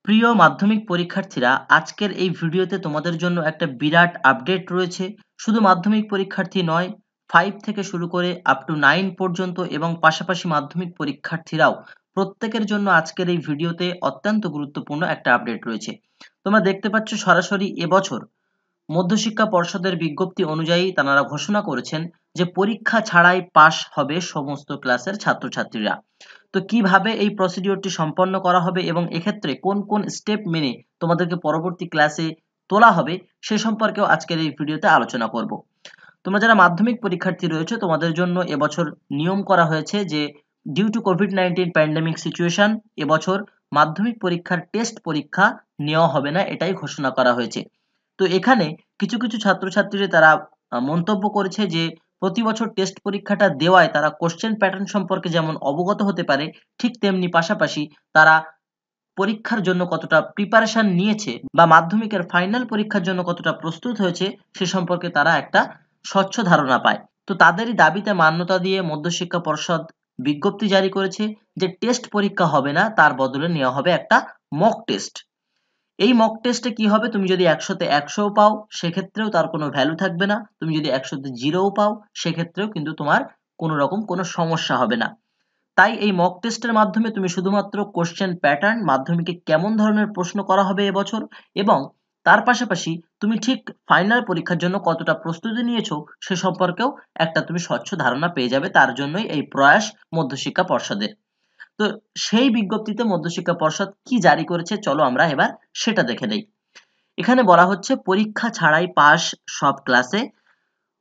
প্রিয় মাধ্যমিক পরীক্ষার্থীরা, আজকের এই ভিডিওতে তোমাদের জন্য একটা বিরাট আপডেট রয়েছে। শুধু মাধ্যমিক পরীক্ষার্থী নয়, 5 থেকে শুরু করে আপ টু 9 পর্যন্ত এবং পাশাপাশি মাধ্যমিক পরীক্ষার্থীরাও প্রত্যেকের জন্য আজকের এই ভিডিওতে অত্যন্ত গুরুত্বপূর্ণ একটা আপডেট রয়েছে। তোমরা দেখতে পাচ্ছ সরাসরি এবছর মধ্যশিক্ষা পর্ষদের বিজ্ঞপ্তি অনুযায়ী তারা ঘোষণা করেছেন যে পরীক্ষা ছাড়াই পাস হবে সমস্ত ক্লাসের ছাত্রছাত্রীরা। তো কিভাবে এই প্রসিডিওরটি সম্পন্ন করা হবে এবং এক্ষেত্রে কোন কোন স্টেপ মেনে তোমাদেরকে পরবর্তী ক্লাসে তোলা হবে সে সম্পর্কেও আজকের এই ভিডিওতে আলোচনা করব। তোমরা যারা মাধ্যমিক পরীক্ষার্থী রয়েছে তোমাদের জন্য এবছর নিয়ম করা হয়েছে যে ডিউ টু কোভিড-19 প্যান্ডেমিক সিচুয়েশন এবছর মাধ্যমিক পরীক্ষার টেস্ট পরীক্ষা নেওয়া হবে না, এটাই ঘোষণা করা হয়েছে। তো এখানে কিছু কিছু ছাত্রছাত্রীরা তারা মন্তব্য করেছে যে প্রতি বছর টেস্ট পরীক্ষাটা দেওয়ায় তারা কোশ্চেন প্যাটার্ন সম্পর্কে যেমন অবগত হতে পারে, ঠিক তেমনি পাশাপাশি তারা পরীক্ষার জন্য কতটা প্রিপারেশন নিয়েছে বা মাধ্যমিকের ফাইনাল পরীক্ষার জন্য কতটা প্রস্তুত হয়েছে সে সম্পর্কে তারা একটা স্বচ্ছ ধারণা পায়। তো তাদেরই দাবিতে মান্যতা দিয়ে মধ্যশিক্ষা পর্ষদ বিজ্ঞপ্তি জারি করেছে যে টেস্ট পরীক্ষা হবে না, তার বদলে নেওয়া হবে একটা মক টেস্ট। এই মক টেস্টে কি হবে, তুমি যদি 100-তে 100 পাও সেক্ষেত্রেও তার কোনো ভ্যালু থাকবে না, তুমি যদি 100-তে 0 পাও সেক্ষেত্রেও কিন্তু তোমার কোনো রকম কোনো সমস্যা হবে না। তাই এই মক টেস্টের মাধ্যমে তুমি শুধুমাত্র কোশ্চেন প্যাটার্ন, মাধ্যমিকে কেমন ধরনের প্রশ্ন করা হবে এবছর এবং তার পাশাপাশি তুমি ঠিক ফাইনাল পরীক্ষার জন্য কতটা প্রস্তুতি নিয়েছো সে সম্পর্কেও একটা তুমি স্বচ্ছ ধারণা পেয়ে যাবে। তার জন্যই এই প্রয়াস মধ্যশিক্ষা পর্ষদের। তো সেই বিজ্ঞপ্তিতে মধ্যশিক্ষা পর্ষদ কি জারি করেছে চলো আমরা এবার সেটা দেখে নেই। এখানে বলা হচ্ছে পরীক্ষা ছাড়াই পাস সব ক্লাসে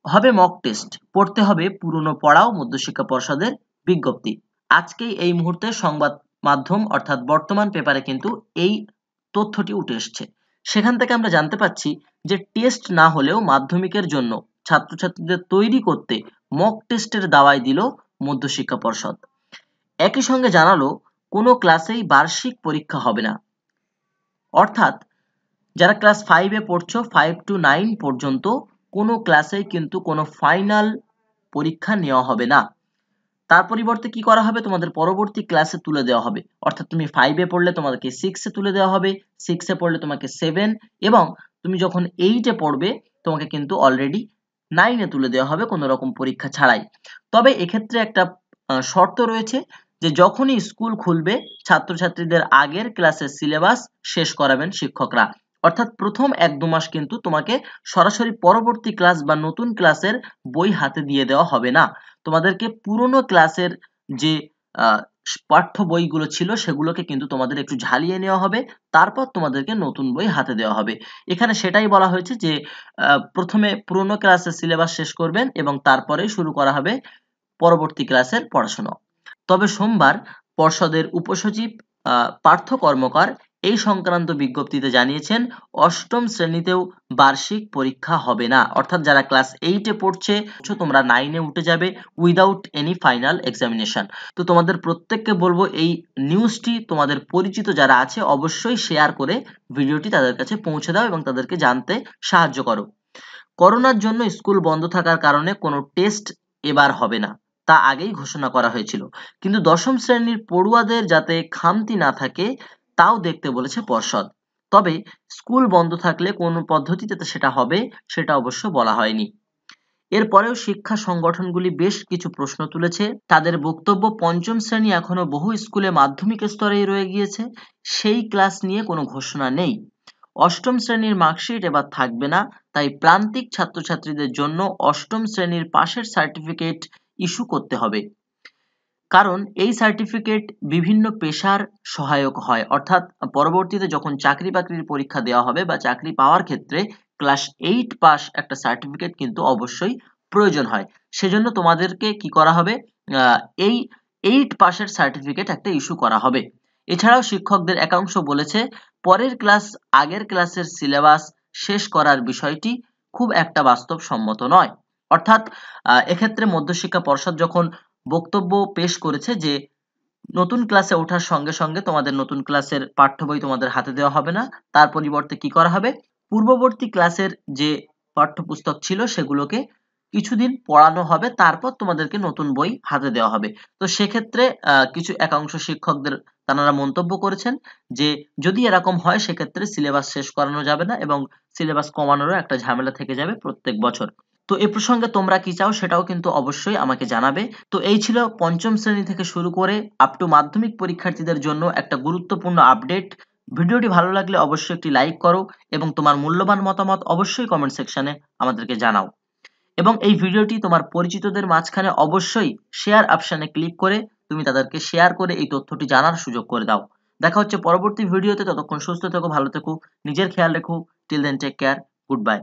হবে মক টেস্ট, পড়তে হবে পুরনো পড়াও মধ্যশিক্ষা পর্ষদের বিজ্ঞপ্তি। আজকেই এই মুহূর্তে সংবাদ মাধ্যম অর্থাৎ বর্তমান পেপারে কিন্তু এই তথ্যটি উঠে এসছে। সেখান থেকে আমরা জানতে পাচ্ছি যে টেস্ট না হলেও মাধ্যমিকের জন্য ছাত্রছাত্রীদের তৈরি করতে মক টেস্টের দাওয়াই দিল মধ্যশিক্ষা পর্ষদ। একই সঙ্গে জানালো কোনো ক্লাসেই বার্ষিক পরীক্ষা হবে না, অর্থাৎ যারা ক্লাস 5-এ পড়ছো 5 to 9 পর্যন্ত কোনো ক্লাসেই কিন্তু কোনো ফাইনাল পরীক্ষা নেওয়া হবে না। তার পরিবর্তে কি করা হবে, তোমাদের পরবর্তী ক্লাসে তুলে দেওয়া হবে। অর্থাৎ তুমি 5-এ পড়লে তোমাকে 6-এ তুলে দেওয়া হবে, 6-এ পড়লে তোমাকে 7 এবং তুমি যখন 8-এ পড়বে তোমাকে কিন্তু অলরেডি 9-এ তুলে দেওয়া হবে কোনো রকম পরীক্ষা ছাড়াই। তবে এক্ষেত্রে একটা শর্ত রয়েছে যে যখনই স্কুল খুলবে ছাত্রছাত্রীদের আগের ক্লাসের সিলেবাস শেষ করাবেন শিক্ষকরা। অর্থাৎ প্রথম 1-2 মাস কিন্তু তোমাকে সরাসরি পরবর্তী ক্লাস বা নতুন ক্লাসের বই হাতে দিয়ে দেওয়া হবে না। তোমাদেরকে পুরনো ক্লাসের যে পাঠ্য বইগুলো ছিল সেগুলোকে কিন্তু তোমাদের একটু ঝালিয়ে নেওয়া হবে, তারপর তোমাদেরকে নতুন বই হাতে দেওয়া হবে। এখানে সেটাই বলা হয়েছে যে প্রথমে পুরনো ক্লাসের সিলেবাস শেষ করবেন এবং তারপরে শুরু করা হবে পরবর্তী ক্লাসের পড়াশোনা। তবে সোমবার পর্ষদের উপসচিব পার্থ কর্মকার এই সংক্রান্ত বিজ্ঞপ্তিতে জানিয়েছেন অষ্টম শ্রেণীতেও বার্ষিক পরীক্ষা হবে না। অর্থাৎ যারা ক্লাস 8-এ পড়ছে তোমরা 9-এ উঠে যাবে উইদাউট এনি ফাইনাল এক্সামিনেশন। তো তোমাদের প্রত্যেককে বলবো এই নিউজটি তোমাদের পরিচিত যারা আছে অবশ্যই শেয়ার করে ভিডিওটি তাদের কাছে পৌঁছে দাও এবং তাদেরকে জানতে সাহায্য করো। করোনার জন্য স্কুল বন্ধ থাকার কারণে কোনো টেস্ট এবার হবে না, তা আগেই ঘোষণা করা হয়েছিল, কিন্তু দশম শ্রেণীর পড়ুয়াদের যাতে খামতি না থাকে তাও দেখতে বলেছে পর্ষদ। তবে স্কুল বন্ধ থাকলে কোন পদ্ধতিতে সেটা হবে সেটা অবশ্য বলা হয়নি। এরপরেও শিক্ষা সংগঠনগুলি বেশ কিছু প্রশ্ন তুলেছে। তাদের বক্তব্য পঞ্চম শ্রেণী এখনো বহু স্কুলে মাধ্যমিক স্তরেই রয়ে গিয়েছে, সেই ক্লাস নিয়ে কোনো ঘোষণা নেই। অষ্টম শ্রেণীর মার্কশিট এবার থাকবে না, তাই প্রান্তিক ছাত্রছাত্রীদের জন্য অষ্টম শ্রেণীর পাশের সার্টিফিকেট ইস্যু করতে হবে, কারণ এই সার্টিফিকেট বিভিন্ন পেশার সহায়ক হয়। অর্থাৎ পরবর্তীতে যখন চাকরি বাকরির পরীক্ষা দেওয়া হবে বা চাকরি পাওয়ার ক্ষেত্রে ক্লাস 8 পাস একটা সার্টিফিকেট কিন্তু অবশ্যই প্রয়োজন হয়। সেজন্য তোমাদেরকে কি করা হবে, এই 8 পাসের সার্টিফিকেট একটা ইস্যু করা হবে। এছাড়াও শিক্ষকদের একাংশ বলেছে পরের ক্লাস আগের ক্লাসের সিলেবাস শেষ করার বিষয়টি খুব একটা বাস্তবসম্মত নয়। অর্থাৎ এক্ষেত্রে মধ্যশিক্ষা পর্ষদ যখন বক্তব্য পেশ করেছে যে নতুন ক্লাসে ওঠার সঙ্গে সঙ্গে তোমাদের নতুন ক্লাসের পাঠ্য বই তোমাদের হাতে দেওয়া হবে না, তার পরিবর্তে কি করা হবে, পূর্ববর্তী ক্লাসের যে পাঠ্যপুস্তক ছিল সেগুলোকে কিছুদিন পড়ানো হবে, তারপর তোমাদেরকে নতুন বই হাতে দেওয়া হবে। তো সেক্ষেত্রে কিছু একাংশ শিক্ষকদের তারা মন্তব্য করেছেন যে যদি এরকম হয় সেক্ষেত্রে সিলেবাস শেষ করানো যাবে না এবং সিলেবাস কমানোরও একটা ঝামেলা থেকে যাবে প্রত্যেক বছর। তো এ প্রসঙ্গে তোমরা কি চাও সেটাও কিন্তু অবশ্যই আমাকে জানাবে। তো এই ছিল পঞ্চম শ্রেণী থেকে শুরু করে আপ টু মাধ্যমিক পরীক্ষার্থীদের জন্য একটা গুরুত্বপূর্ণ আপডেট। ভিডিওটি ভালো লাগলে অবশ্যই একটি লাইক করো এবং তোমার মূল্যবান মতামত অবশ্যই কমেন্ট সেকশনে আমাদেরকে জানাও। এবং এই ভিডিওটি তোমার পরিচিতদের মাঝখানে অবশ্যই শেয়ার অপশনে ক্লিক করে তুমি তাদেরকে শেয়ার করে এই তথ্যটি জানার সুযোগ করে দাও। দেখা হচ্ছে পরবর্তী ভিডিওতে, ততক্ষণ সুস্থ থেকো, ভালো থেকো, নিজের খেয়াল রেখো। Till then take care, good by.